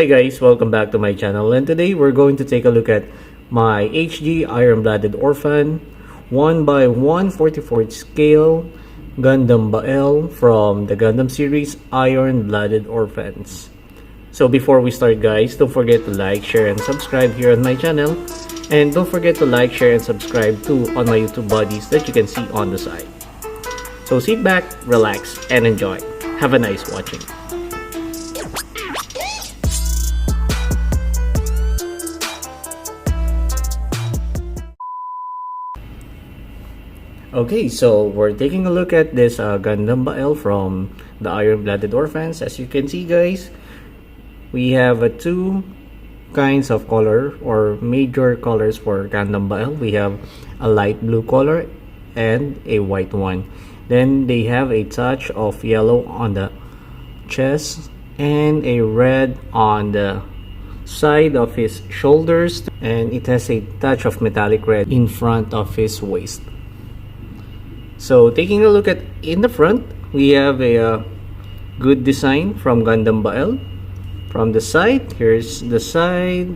Hi guys, welcome back to my channel, and today we're going to take a look at my HG Iron Blooded Orphan 1/144 scale Gundam Bael from the Gundam series Iron Blooded Orphans. So before we start guys, don't forget to like, share, and subscribe here on my channel. And don't forget to like, share, and subscribe too on my YouTube buddies that you can see on the side. So sit back, relax, and enjoy. Have a nice watching. Okay, so we're taking a look at this Gundam Bael from the Iron Blooded Orphans. As you can see guys, we have two kinds of color or major colors for Gundam Bael. We have a light blue color and a white one. Then they have a touch of yellow on the chest and a red on the side of his shoulders, and it has a touch of metallic red in front of his waist. So taking a look at in the front, we have a good design from Gundam Bael. From the side, here's the side.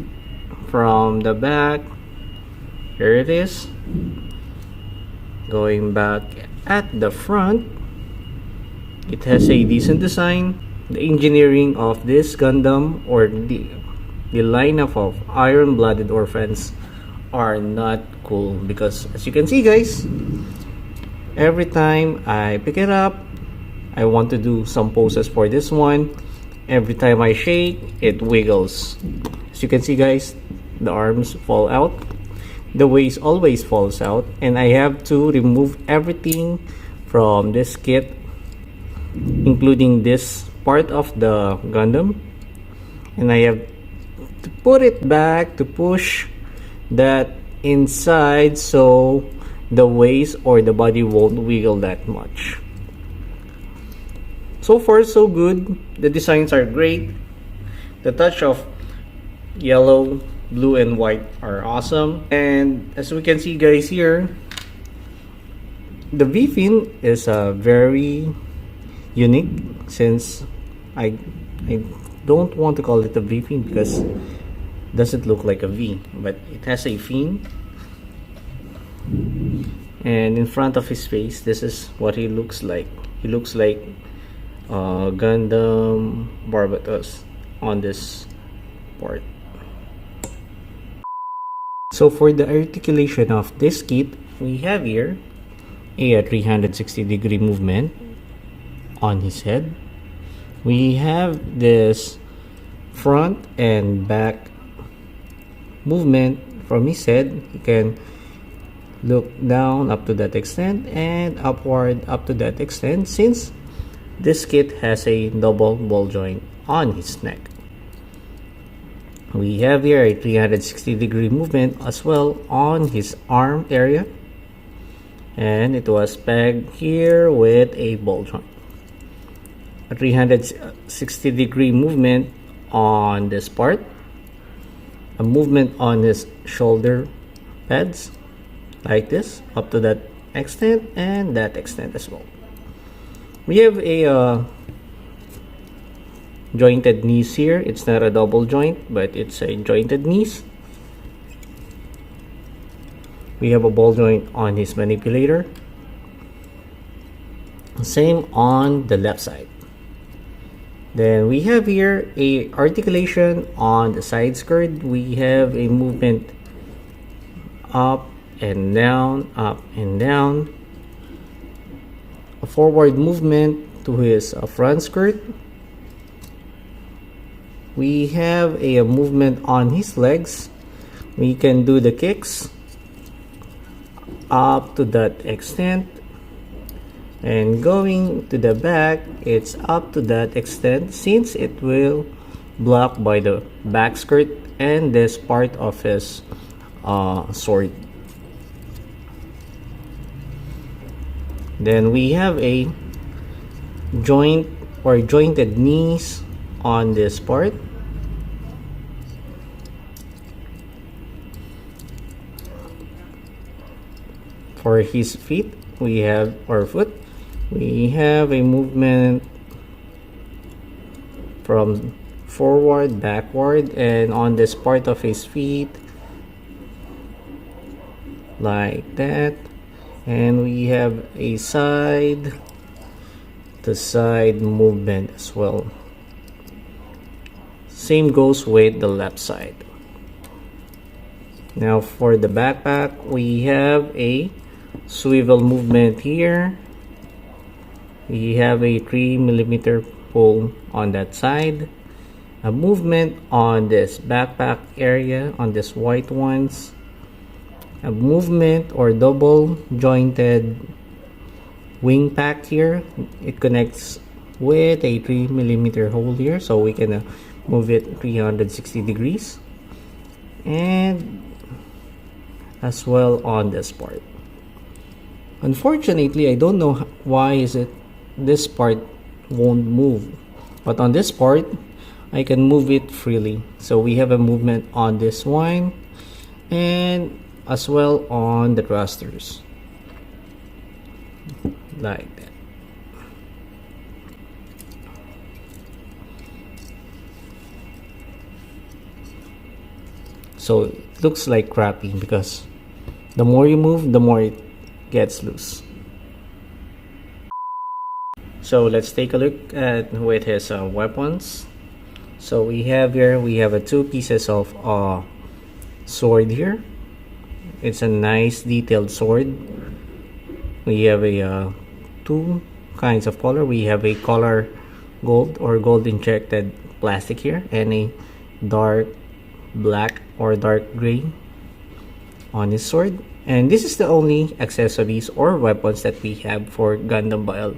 From the back, here it is. Going back at the front, it has a decent design. The engineering of this Gundam, or the lineup of Iron Blooded Orphans, are not cool, because as you can see guys, every time I pick it up, I want to do some poses for this one. Every time I shake, it wiggles. As you can see guys, the arms fall out, the waist always falls out, and I have to remove everything from this kit, including this part of the Gundam, and I have to put it back to push that inside so the waist or the body won't wiggle that much. So far so good. The designs are great. The touch of yellow, blue, and white are awesome. And as we can see guys here, the V-fin is very unique, since I don't want to call it a V-fin because it doesn't look like a V, but it has a fin. And in front of his face, this is what he looks like. He looks like Gundam Barbatos on this part. So for the articulation of this kit, we have here a 360-degree movement on his head. We have this front and back movement from his head. He can look down up to that extent and upward up to that extent, since this kit has a double ball joint on his neck. We have here a 360-degree movement as well on his arm area, and it was pegged here with a ball joint. A 360-degree movement on this part, a movement on his shoulder pads like this up to that extent and that extent as well. We have a jointed knees here. It's not a double joint, but it's a jointed knees. We have a ball joint on his manipulator. Same on the left side. Then we have here a articulation on the side skirt. We have a movement up and down, up and down. A forward movement to his front skirt. We have a movement on his legs. We can do the kicks up to that extent, and going to the back, it's up to that extent, since it will block by the back skirt and this part of his sword. Then we have a joint or jointed knees on this part. For his feet, we have a movement from forward, backward, and on this part of his feet, like that. And we have a side to side movement as well. Same goes with the left side. Now for the backpack, we have a swivel movement here. We have a 3mm pull on that side, a movement on this backpack area, on this white ones, a movement or double jointed wing pack here. It connects with a 3mm hole here, so we can move it 360 degrees, and as well on this part. Unfortunately, I don't know why is it this part won't move, but on this part I can move it freely. So we have a movement on this one and as well on the thrusters, like that. So it looks like crappy because the more you move, the more it gets loose. So let's take a look at with his weapons. So we have here, we have two pieces of sword here. It's a nice detailed sword. We have a two kinds of color. We have a color gold or gold injected plastic here, and a dark black or dark gray on his sword. And this is the only accessories or weapons that we have for Gundam Bael.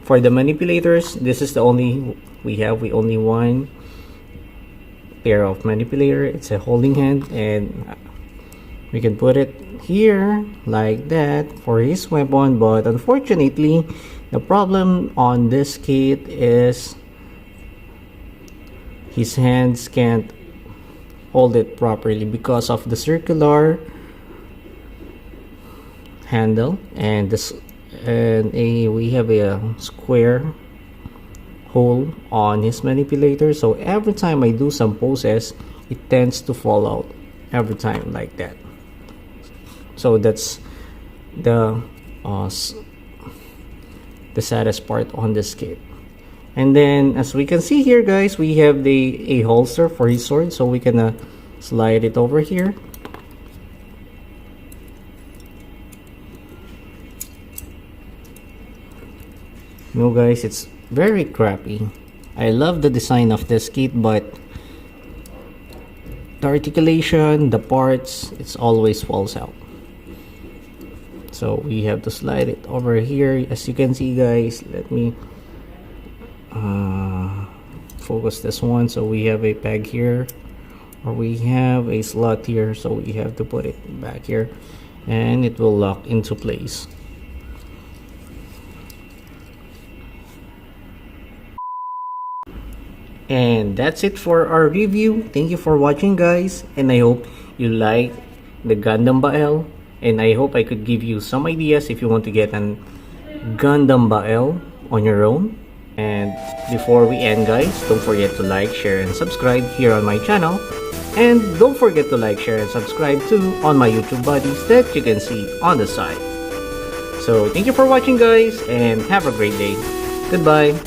For the manipulators, this is the only we have. We only one pair of manipulator. It's a holding hand, and we can put it here like that for his weapon. But unfortunately, the problem on this kit is his hands can't hold it properly because of the circular handle and this, and we have a square hole on his manipulator. So every time I do some poses, it tends to fall out every time like that. So that's the saddest part on this kit. And then as we can see here, guys, we have a holster for his sword, so we can slide it over here. No, guys, it's very crappy. I love the design of this kit, but the articulation, the parts, it's always falls out. So we have to slide it over here. As you can see, guys, let me focus this one. So we have a peg here, or we have a slot here, so we have to put it back here and it will lock into place. And that's it for our review. Thank you for watching, guys, and I hope you like the Gundam Bael, and I hope I could give you some ideas if you want to get an Gundam Bael on your own. And before we end, guys, don't forget to like, share, and subscribe here on my channel, and don't forget to like, share, and subscribe too on my YouTube buddies that you can see on the side. So thank you for watching, guys, and have a great day. Goodbye.